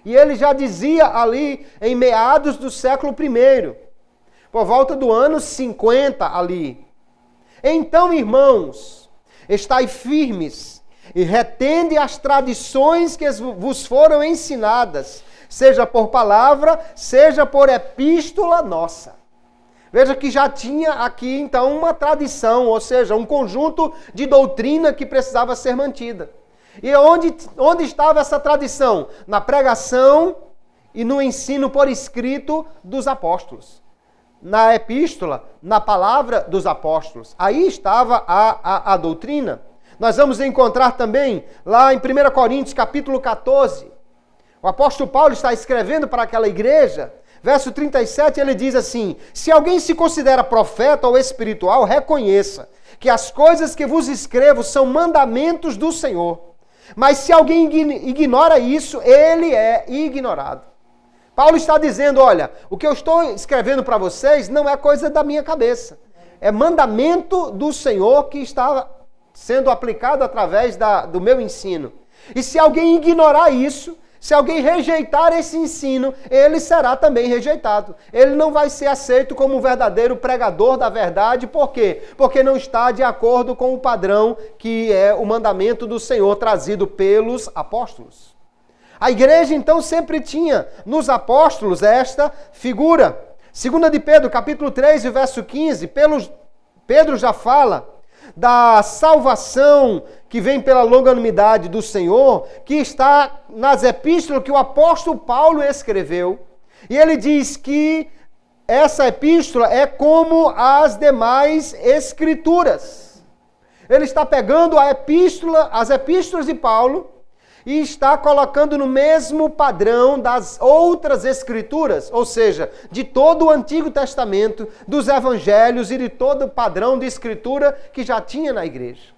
E ele já dizia ali em meados do século I, por volta do ano 50 ali. Então, irmãos, estai firmes e retende as tradições que vos foram ensinadas, seja por palavra, seja por epístola nossa. Veja que já tinha aqui, então, uma tradição, ou seja, um conjunto de doutrina que precisava ser mantida. E onde estava essa tradição? Na pregação e no ensino por escrito dos apóstolos. Na epístola, na palavra dos apóstolos. Aí estava a doutrina. Nós vamos encontrar também, lá em 1 Coríntios, capítulo 14, o apóstolo Paulo está escrevendo para aquela igreja. Verso 37, ele diz assim: se alguém se considera profeta ou espiritual, reconheça que as coisas que vos escrevo são mandamentos do Senhor. Mas se alguém ignora isso, ele é ignorado. Paulo está dizendo, olha, o que eu estou escrevendo para vocês não é coisa da minha cabeça. É mandamento do Senhor que está sendo aplicado através do meu ensino. E se alguém ignorar isso, se alguém rejeitar esse ensino, ele será também rejeitado. Ele não vai ser aceito como um verdadeiro pregador da verdade. Por quê? Porque não está de acordo com o padrão que é o mandamento do Senhor trazido pelos apóstolos. A igreja, então, sempre tinha nos apóstolos esta figura. 2 de Pedro, capítulo 3, verso 15, Pedro já fala da salvação que vem pela longanimidade do Senhor, que está nas epístolas que o apóstolo Paulo escreveu. E ele diz que essa epístola é como as demais escrituras. Ele está pegando as epístolas de Paulo e está colocando no mesmo padrão das outras escrituras, ou seja, de todo o Antigo Testamento, dos evangelhos e de todo o padrão de escritura que já tinha na igreja.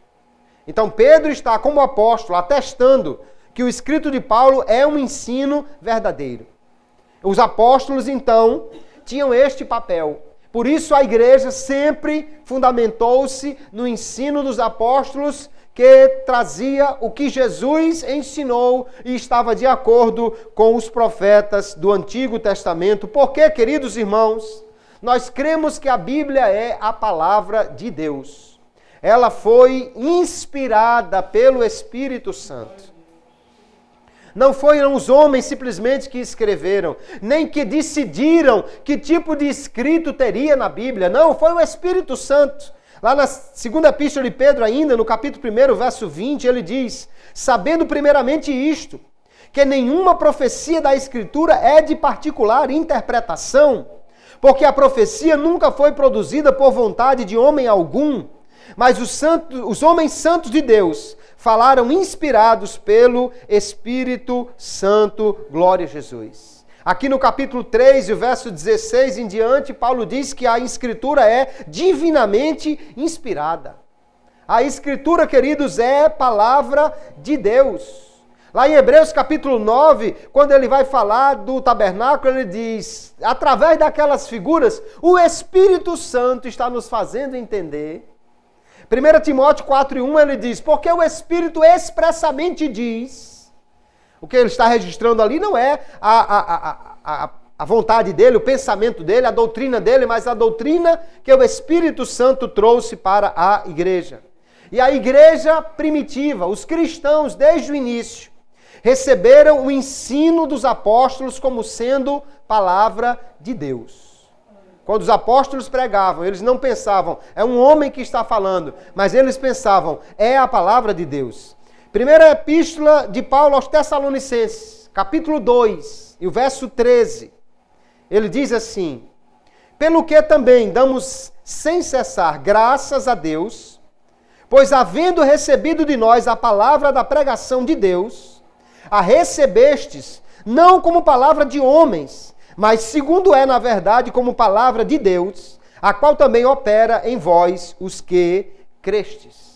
Então Pedro está como apóstolo atestando que o escrito de Paulo é um ensino verdadeiro. Os apóstolos então tinham este papel. Por isso a igreja sempre fundamentou-se no ensino dos apóstolos, que trazia o que Jesus ensinou e estava de acordo com os profetas do Antigo Testamento. Porque, queridos irmãos, nós cremos que a Bíblia é a palavra de Deus. Ela foi inspirada pelo Espírito Santo. Não foram os homens simplesmente que escreveram, nem que decidiram que tipo de escrito teria na Bíblia. Não, foi o Espírito Santo. Lá na segunda epístola de Pedro ainda, no capítulo 1, verso 20, ele diz: sabendo primeiramente isto, que nenhuma profecia da Escritura é de particular interpretação, porque a profecia nunca foi produzida por vontade de homem algum, mas os homens santos de Deus falaram inspirados pelo Espírito Santo. Glória a Jesus. Aqui no capítulo 3, o verso 16 em diante, Paulo diz que a Escritura é divinamente inspirada. A Escritura, queridos, é palavra de Deus. Lá em Hebreus capítulo 9, quando ele vai falar do tabernáculo, ele diz, através daquelas figuras, o Espírito Santo está nos fazendo entender. 1 Timóteo 4:1 ele diz, porque o Espírito expressamente diz. O que ele está registrando ali não é a vontade dele, o pensamento dele, a doutrina dele, mas a doutrina que o Espírito Santo trouxe para a igreja. E a igreja primitiva, os cristãos, desde o início, receberam o ensino dos apóstolos como sendo palavra de Deus. Quando os apóstolos pregavam, eles não pensavam, é um homem que está falando, mas eles pensavam, é a palavra de Deus. Primeira epístola de Paulo aos Tessalonicenses, capítulo 2, e o verso 13. Ele diz assim, pelo que também damos sem cessar graças a Deus, pois havendo recebido de nós a palavra da pregação de Deus, a recebestes não como palavra de homens, mas segundo é na verdade como palavra de Deus, a qual também opera em vós os que crestes.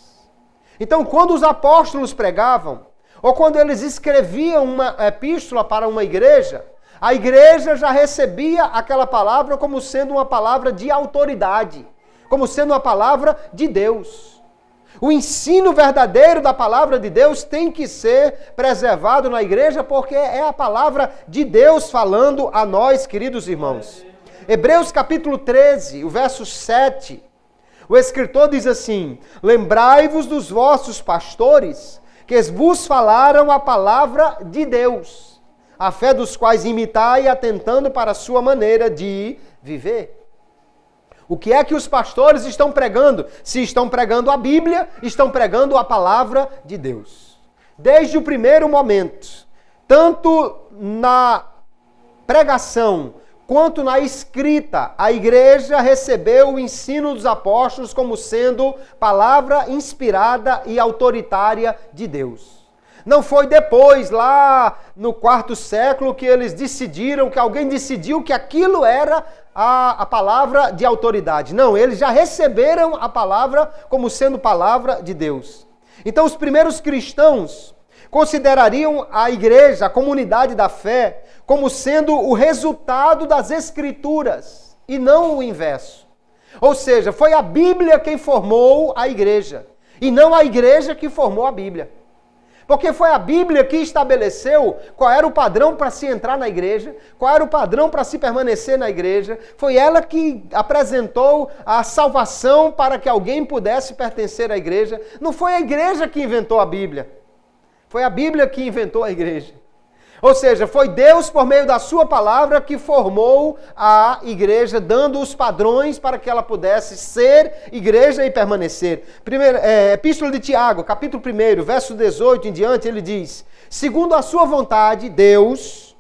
Então, quando os apóstolos pregavam, ou quando eles escreviam uma epístola para uma igreja, A igreja já recebia aquela palavra como sendo uma palavra de autoridade, como sendo uma palavra de Deus. O ensino verdadeiro da palavra de Deus tem que ser preservado na igreja, porque é a palavra de Deus falando a nós, queridos irmãos. Hebreus capítulo 13, o verso 7, o escritor diz assim: lembrai-vos dos vossos pastores, que vos falaram a palavra de Deus, a fé dos quais imitai, atentando para a sua maneira de viver. O que é que os pastores estão pregando? Se estão pregando a Bíblia, estão pregando a palavra de Deus. Desde o primeiro momento, tanto na pregação quanto na escrita, a igreja recebeu o ensino dos apóstolos como sendo palavra inspirada e autoritária de Deus. Não foi depois, lá no quarto século, que eles decidiram, que alguém decidiu que aquilo era a palavra de autoridade. Não, eles já receberam a palavra como sendo palavra de Deus. Então, os primeiros cristãos considerariam a igreja, a comunidade da fé, como sendo o resultado das Escrituras, e não o inverso. Ou seja, foi a Bíblia quem formou a igreja, e não a igreja que formou a Bíblia. Porque foi a Bíblia que estabeleceu qual era o padrão para se entrar na igreja, qual era o padrão para se permanecer na igreja. Foi ela que apresentou a salvação para que alguém pudesse pertencer à igreja. Não foi a igreja que inventou a Bíblia. Foi a Bíblia que inventou a igreja. Ou seja, foi Deus, por meio da sua palavra, que formou a igreja, dando os padrões para que ela pudesse ser igreja e permanecer. Epístola de Tiago, capítulo 1, verso 18 em diante, ele diz: segundo a sua vontade, Deus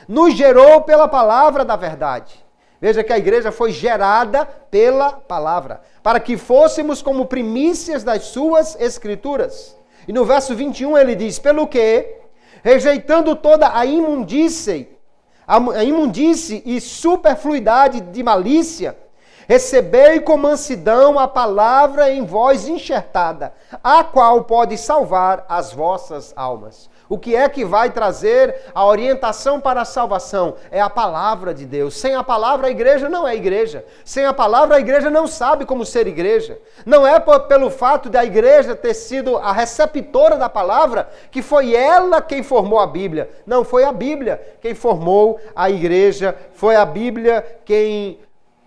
nos gerou pela palavra da verdade. Veja que a igreja foi gerada pela palavra, para que fôssemos como primícias das suas escrituras. E no verso 21 ele diz: pelo que, rejeitando toda a imundície e superfluidade de malícia, recebei com mansidão a palavra em vós enxertada, a qual pode salvar as vossas almas. O que é que vai trazer a orientação para a salvação? É a palavra de Deus. Sem a palavra, a igreja não é igreja. Sem a palavra, a igreja não sabe como ser igreja. Não é pelo fato de a igreja ter sido a receptora da palavra que foi ela quem formou a Bíblia. Não, foi a Bíblia quem formou a igreja. Foi a Bíblia quem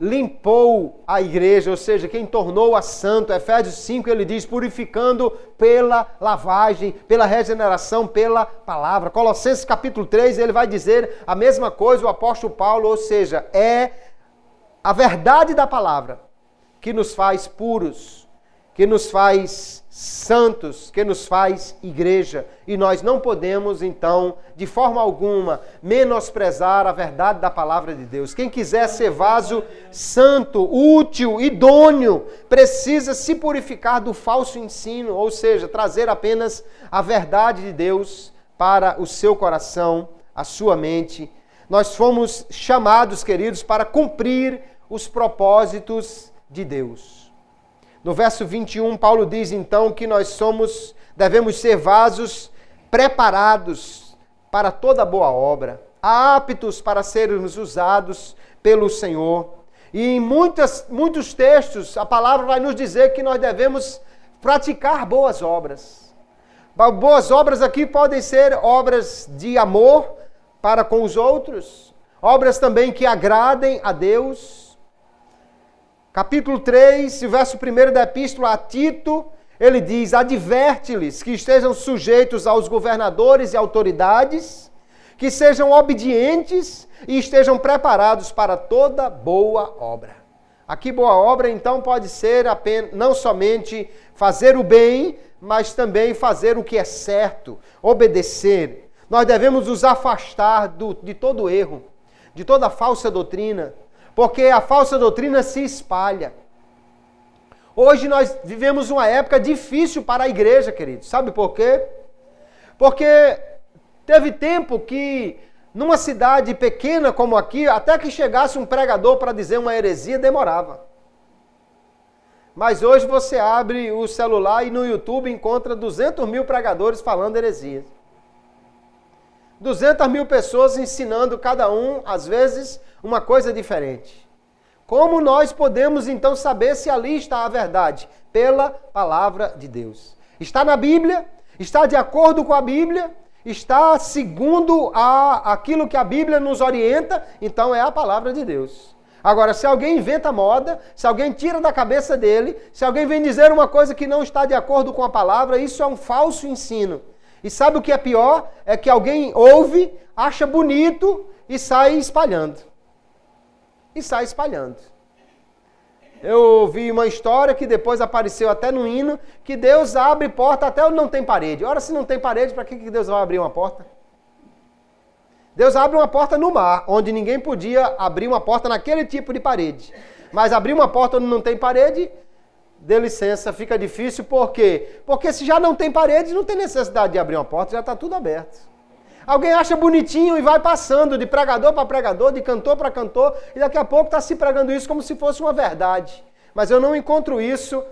limpou a igreja, ou seja, quem tornou-a santo. Efésios 5 ele diz: purificando pela lavagem, pela regeneração, pela palavra. Colossenses capítulo 3 ele vai dizer a mesma coisa, o apóstolo Paulo, ou seja, é a verdade da palavra que nos faz puros, que nos faz santos, que nos faz igreja. E nós não podemos, então, de forma alguma, menosprezar a verdade da palavra de Deus. Quem quiser ser vaso santo, útil, idôneo, precisa se purificar do falso ensino, ou seja, trazer apenas a verdade de Deus para o seu coração, a sua mente. Nós fomos chamados, queridos, para cumprir os propósitos de Deus. No verso 21, Paulo diz então que nós devemos ser vasos preparados para toda boa obra, aptos para sermos usados pelo Senhor. E em muitos textos, a palavra vai nos dizer que nós devemos praticar boas obras. Boas obras aqui podem ser obras de amor para com os outros, obras também que agradem a Deus. Capítulo 3, verso 1 da epístola a Tito, ele diz: adverte-lhes que estejam sujeitos aos governadores e autoridades, que sejam obedientes e estejam preparados para toda boa obra. Aqui boa obra, então, pode ser não somente fazer o bem, mas também fazer o que é certo, obedecer. Nós devemos nos afastar de todo erro, de toda falsa doutrina, porque a falsa doutrina se espalha. Hoje nós vivemos uma época difícil para a igreja, queridos. Sabe por quê? Porque teve tempo que, numa cidade pequena como aqui, até que chegasse um pregador para dizer uma heresia, demorava. Mas hoje você abre o celular e no YouTube encontra 200 mil pregadores falando heresias. 200.000 pessoas ensinando cada um, às vezes, uma coisa diferente. Como nós podemos então saber se ali está a verdade? Pela palavra de Deus. Está na Bíblia? Está de acordo com a Bíblia? Está segundo aquilo que a Bíblia nos orienta? Então é a palavra de Deus. Agora, se alguém inventa moda, se alguém tira da cabeça dele, se alguém vem dizer uma coisa que não está de acordo com a palavra, isso é um falso ensino. E sabe o que é pior? É que alguém ouve, acha bonito e sai espalhando. Eu ouvi uma história que depois apareceu até no hino, que Deus abre porta até onde não tem parede. Ora, se não tem parede, para que Deus vai abrir uma porta? Deus abre uma porta no mar, onde ninguém podia abrir uma porta naquele tipo de parede. Mas abrir uma porta onde não tem parede, dê licença, fica difícil. Por quê? Porque se já não tem parede, não tem necessidade de abrir uma porta, já está tudo aberto. Alguém acha bonitinho e vai passando de pregador para pregador, de cantor para cantor, e daqui a pouco está se pregando isso como se fosse uma verdade. Mas eu não encontro isso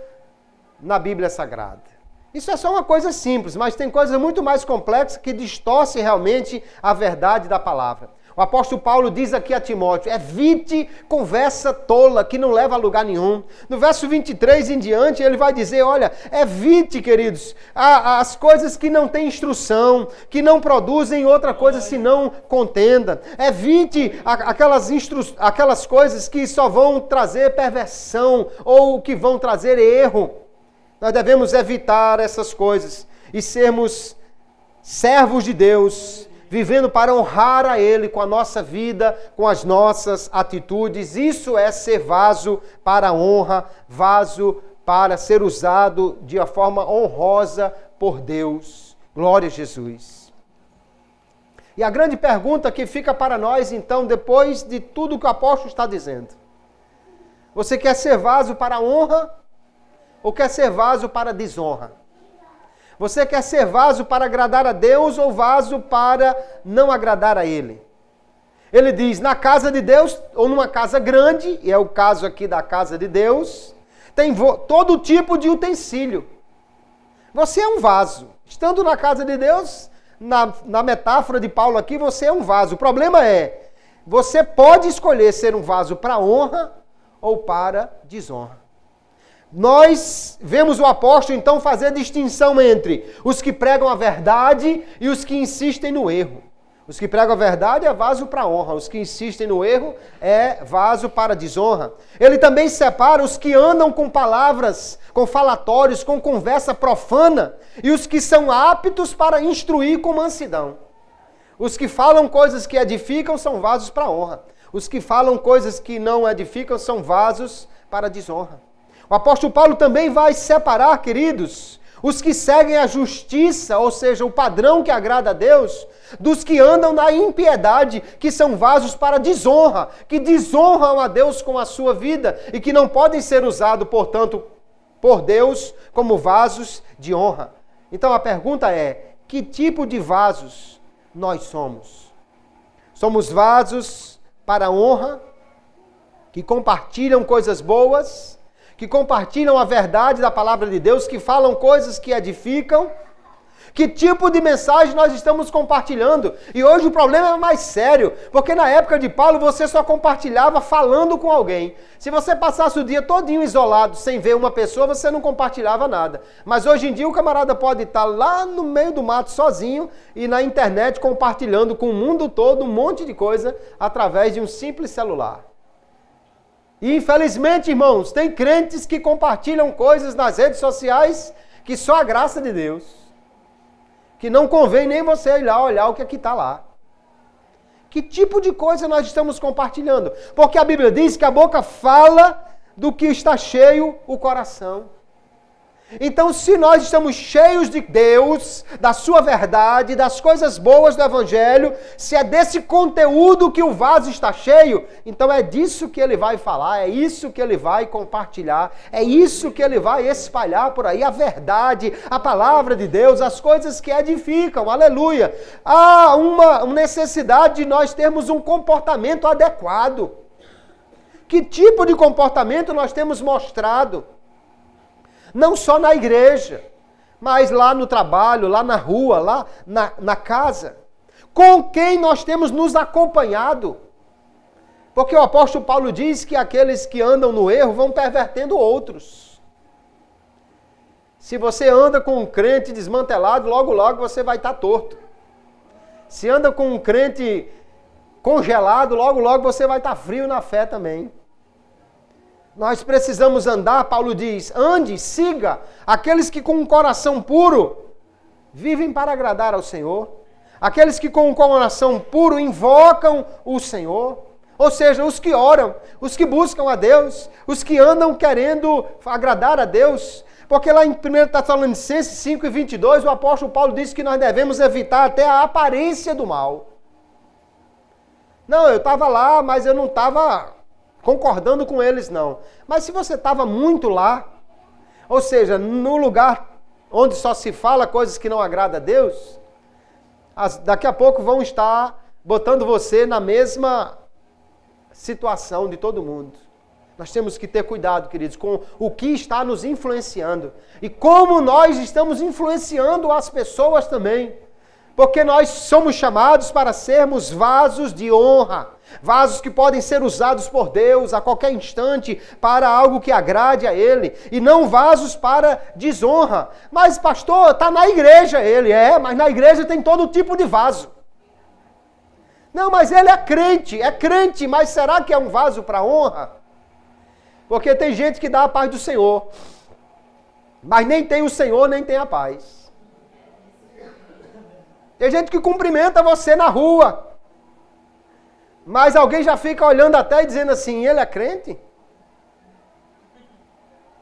na Bíblia Sagrada. Isso é só uma coisa simples, mas tem coisas muito mais complexas que distorcem realmente a verdade da palavra. O apóstolo Paulo diz aqui a Timóteo, evite conversa tola que não leva a lugar nenhum. No verso 23 em diante, ele vai dizer, olha, evite, queridos, as coisas que não têm instrução, que não produzem outra coisa senão contenda. Evite aquelas coisas que só vão trazer perversão ou que vão trazer erro. Nós devemos evitar essas coisas e sermos servos de Deus, vivendo para honrar a Ele com a nossa vida, com as nossas atitudes. Isso é ser vaso para a honra, vaso para ser usado de uma forma honrosa por Deus. Glória a Jesus. E a grande pergunta que fica para nós, então, depois de tudo que o apóstolo está dizendo. Você quer ser vaso para a honra ou quer ser vaso para a desonra? Você quer ser vaso para agradar a Deus ou vaso para não agradar a Ele? Ele diz, na casa de Deus, ou numa casa grande, e é o caso aqui da casa de Deus, tem todo tipo de utensílio. Você é um vaso. Estando na casa de Deus, na metáfora de Paulo aqui, você é um vaso. O problema é, você pode escolher ser um vaso para honra ou para desonra. Nós vemos o apóstolo então fazer distinção entre os que pregam a verdade e os que insistem no erro. Os que pregam a verdade é vaso para honra, os que insistem no erro é vaso para desonra. Ele também separa os que andam com palavras, com falatórios, com conversa profana e os que são aptos para instruir com mansidão. Os que falam coisas que edificam são vasos para honra. Os que falam coisas que não edificam são vasos para desonra. O apóstolo Paulo também vai separar, queridos, os que seguem a justiça, ou seja, o padrão que agrada a Deus, dos que andam na impiedade, que são vasos para desonra, que desonram a Deus com a sua vida e que não podem ser usados, portanto, por Deus como vasos de honra. Então a pergunta é, que tipo de vasos nós somos? Somos vasos para a honra, que compartilham coisas boas, que compartilham a verdade da palavra de Deus, que falam coisas que edificam? Que tipo de mensagem nós estamos compartilhando? E hoje o problema é mais sério, porque na época de Paulo você só compartilhava falando com alguém. Se você passasse o dia todinho isolado, sem ver uma pessoa, você não compartilhava nada. Mas hoje em dia o camarada pode estar lá no meio do mato sozinho e na internet compartilhando com o mundo todo um monte de coisa através de um simples celular. E infelizmente, irmãos, tem crentes que compartilham coisas nas redes sociais que só a graça de Deus. Que não convém nem você ir lá olhar o que está lá. Que tipo de coisa nós estamos compartilhando? Porque a Bíblia diz que a boca fala do que está cheio o coração. Então, se nós estamos cheios de Deus, da sua verdade, das coisas boas do Evangelho, se é desse conteúdo que o vaso está cheio, então é disso que ele vai falar, é isso que ele vai compartilhar, é isso que ele vai espalhar por aí, a verdade, a palavra de Deus, as coisas que edificam, aleluia. Há uma necessidade de nós termos um comportamento adequado. Que tipo de comportamento nós temos mostrado? Não só na igreja, mas lá no trabalho, lá na rua, lá na casa. com quem nós temos nos acompanhado. Porque o apóstolo Paulo diz que aqueles que andam no erro vão pervertendo outros. Se você anda com um crente desmantelado, logo logo você vai estar torto. Se anda com um crente congelado, logo logo você vai estar frio na fé também. Nós precisamos andar, Paulo diz, ande, siga aqueles que com um coração puro vivem para agradar ao Senhor. Aqueles que com um coração puro invocam o Senhor. Ou seja, os que oram, os que buscam a Deus, os que andam querendo agradar a Deus. Porque lá em 1 Tessalonicenses 5:22, o apóstolo Paulo diz que nós devemos evitar até a aparência do mal. Não, eu estava lá, mas eu não estava concordando com eles, não. Mas se você estava muito lá, ou seja, no lugar onde só se fala coisas que não agradam a Deus, daqui a pouco vão estar botando você na mesma situação de todo mundo. Nós temos que ter cuidado, queridos, com o que está nos influenciando. E como nós estamos influenciando as pessoas também. Porque nós somos chamados para sermos vasos de honra. Vasos que podem ser usados por Deus a qualquer instante para algo que agrade a Ele. E não vasos para desonra. Mas pastor, está na igreja ele. Mas na igreja tem todo tipo de vaso. Não, mas ele é crente, mas será que é um vaso para honra? Porque tem gente que dá a paz do Senhor, mas nem tem o Senhor, nem tem a paz. Tem gente que cumprimenta você na rua, mas alguém já fica olhando até e dizendo assim, ele é crente?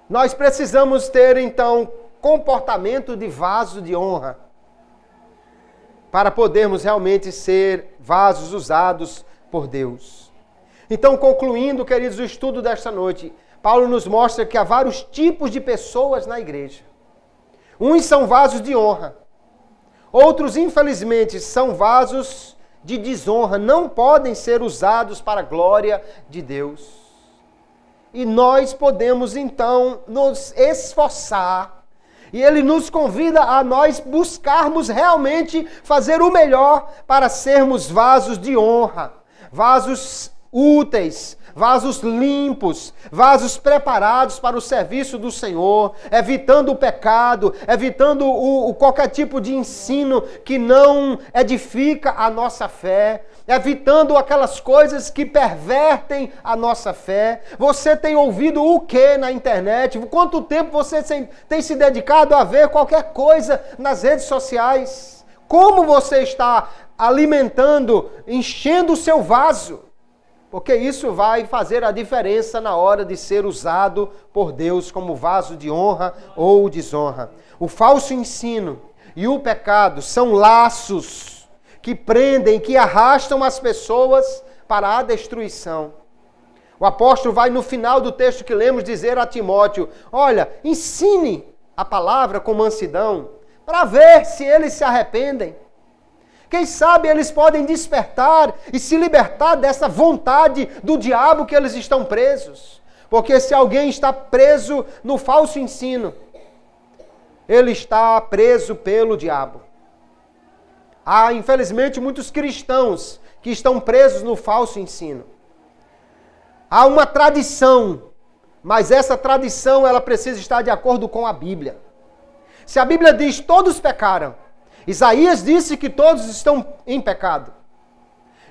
Nós precisamos ter, então, comportamento de vaso de honra, para podermos realmente ser vasos usados por Deus. Então, concluindo, queridos, o estudo desta noite, Paulo nos mostra que há vários tipos de pessoas na igreja. Uns são vasos de honra. Outros, infelizmente, são vasos de desonra. Não podem ser usados para a glória de Deus. E nós podemos, então, nos esforçar. E ele nos convida a nós buscarmos realmente fazer o melhor para sermos vasos de honra. Vasos úteis, vasos limpos, vasos preparados para o serviço do Senhor, evitando o pecado, evitando qualquer tipo de ensino que não edifica a nossa fé, evitando aquelas coisas que pervertem a nossa fé. Você tem ouvido o que na internet? Quanto tempo você tem se dedicado a ver qualquer coisa nas redes sociais? Como você está alimentando, enchendo o seu vaso? Porque isso vai fazer a diferença na hora de ser usado por Deus como vaso de honra ou desonra. O falso ensino e o pecado são laços que prendem, que arrastam as pessoas para a destruição. O apóstolo vai no final do texto que lemos dizer a Timóteo, olha, ensine a palavra com mansidão para ver se eles se arrependem. Quem sabe eles podem despertar e se libertar dessa vontade do diabo que eles estão presos. Porque se alguém está preso no falso ensino, ele está preso pelo diabo. Há, infelizmente, muitos cristãos que estão presos no falso ensino. Há uma tradição, mas essa tradição ela precisa estar de acordo com a Bíblia. Se a Bíblia diz todos pecaram, Isaías disse que todos estão em pecado.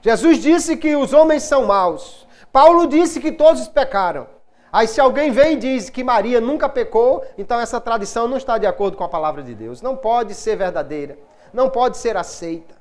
Jesus disse que os homens são maus. Paulo disse que todos pecaram. Aí se alguém vem e diz que Maria nunca pecou, então essa tradição não está de acordo com a palavra de Deus. Não pode ser verdadeira. Não pode ser aceita.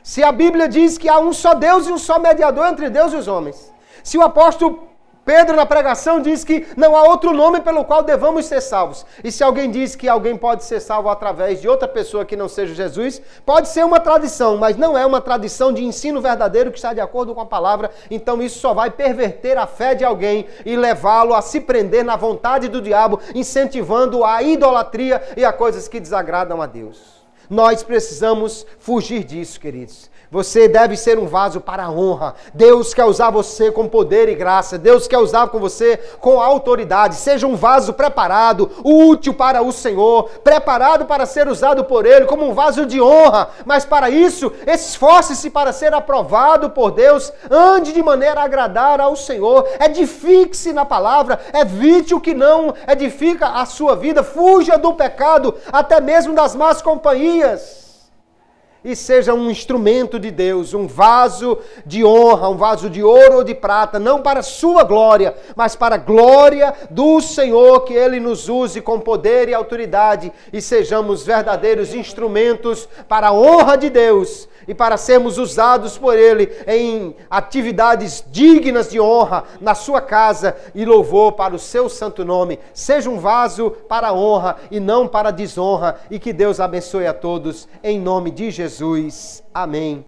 Se a Bíblia diz que há um só Deus e um só mediador entre Deus e os homens. Se o apóstolo Pedro, na pregação, diz que não há outro nome pelo qual devamos ser salvos. E se alguém diz que alguém pode ser salvo através de outra pessoa que não seja Jesus, pode ser uma tradição, mas não é uma tradição de ensino verdadeiro que está de acordo com a palavra. Então isso só vai perverter a fé de alguém e levá-lo a se prender na vontade do diabo, incentivando a idolatria e a coisas que desagradam a Deus. Nós precisamos fugir disso, queridos. Você deve ser um vaso para a honra. Deus quer usar você com poder e graça. Deus quer usar com você com autoridade. Seja um vaso preparado, útil para o Senhor, preparado para ser usado por Ele como um vaso de honra. Mas para isso, esforce-se para ser aprovado por Deus. Ande de maneira a agradar ao Senhor. Edifique-se na palavra. Evite o que não edifica a sua vida. Fuja do pecado, até mesmo das más companhias. E seja um instrumento de Deus, um vaso de honra, um vaso de ouro ou de prata, não para a sua glória, mas para a glória do Senhor, que Ele nos use com poder e autoridade e sejamos verdadeiros instrumentos para a honra de Deus e para sermos usados por Ele em atividades dignas de honra na sua casa e louvor para o seu santo nome. Seja um vaso para a honra e não para a desonra, e que Deus abençoe a todos em nome de Jesus. Amém.